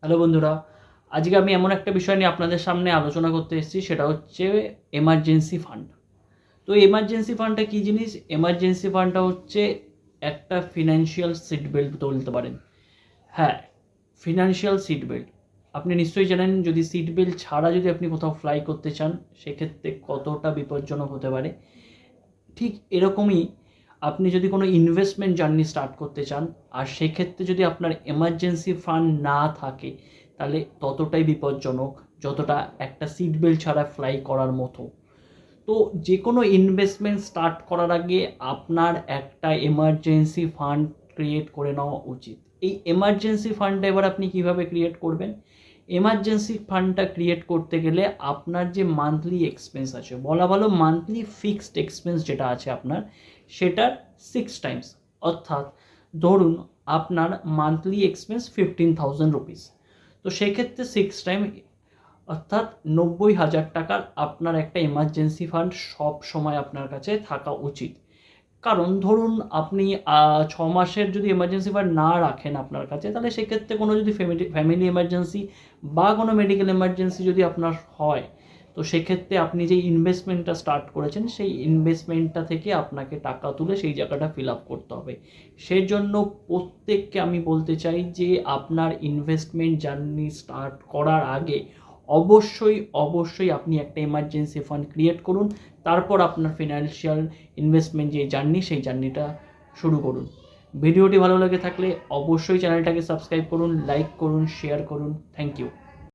Hello বন্ধুরা, আজকে আমি এমন একটা বিষয় নিয়ে আপনাদের সামনে আলোচনা করতে এসেছি, সেটা হচ্ছে এমার্জেন্সি ফান্ড। তো এমার্জেন্সি ফান্ডটা কী জিনিস? এমার্জেন্সি ফান্ডটা হচ্ছে একটা ফিনান্সিয়াল সিট বেল্ট বলতে পারেন। হ্যাঁ, ফিনান্সিয়াল সিট বেল্ট। আপনি নিশ্চয়ই জানেন, যদি সিট বেল্ট ছাড়া যদি আপনি কোথাও ফ্লাই করতে চান, সেক্ষেত্রে কতটা বিপজ্জনক হতে পারে। ঠিক এরকমই আপনি যদি কোনো ইনভেস্টমেন্ট জার্নি স্টার্ট করতে চান, আর সেক্ষেত্রে যদি আপনার এমার্জেন্সি ফান্ড না থাকে, তাহলে ততটাই বিপজ্জনক যতটা একটা সিট বেল্ট ছাড়া ফ্লাই করার মতো। তো যে কোনো ইনভেস্টমেন্ট স্টার্ট করার আগে আপনার একটা এমার্জেন্সি ফান্ড ক্রিয়েট করে নেওয়া উচিত। এই এমার্জেন্সি ফান্ডটা এবার আপনি কিভাবে ক্রিয়েট করবেন? এমার্জেন্সি ফান্ডটা ক্রিয়েট করতে গেলে আপনার যে মান্থলি এক্সপেন্স আছে, বলা ভালো মান্থলি ফিক্সড এক্সপেন্স যেটা আছে আপনার, সেটার 6 টাইমস। অর্থাৎ ধরুন আপনার মান্থলি এক্সপেন্স 15,000 রুপিস, তো সেক্ষেত্রে 6 টাইম অর্থাৎ 90,000 টাকার আপনার একটা এমার্জেন্সি ফান্ড সব সময় আপনার কাছে থাকা উচিত। কারণ ধরুন আপনি 6 মাসের যদি এমার্জেন্সি ফান্ড না রাখেন আপনার কাছে, তাহলে সেক্ষেত্রে কোনো যদি ফ্যামিলি এমার্জেন্সি বা কোনো মেডিকেল এমার্জেন্সি যদি আপনার হয়, তো সেক্ষেত্রে আপনি যে ইনভেস্টমেন্টটা স্টার্ট করেছেন, সেই ইনভেস্টমেন্টটা থেকে আপনাকে টাকা তুলে সেই জায়গাটা ফিল আপ করতে হবে। সেজন্য প্রত্যেককে আমি বলতে চাই যে আপনার ইনভেস্টমেন্ট জার্নি স্টার্ট করার আগে অবশ্যই আপনি একটা এমার্জেন্সি ফান্ড ক্রিয়েট করুন। তারপর আপনার ফিনান্সিয়াল ইনভেস্টমেন্ট যে জার্নি, সেই জার্নিটা শুরু করুন। ভিডিওটি ভালো লেগে থাকলে অবশ্যই চ্যানেলটাকে সাবস্ক্রাইব করুন, লাইক করুন, শেয়ার করুন। Thank you.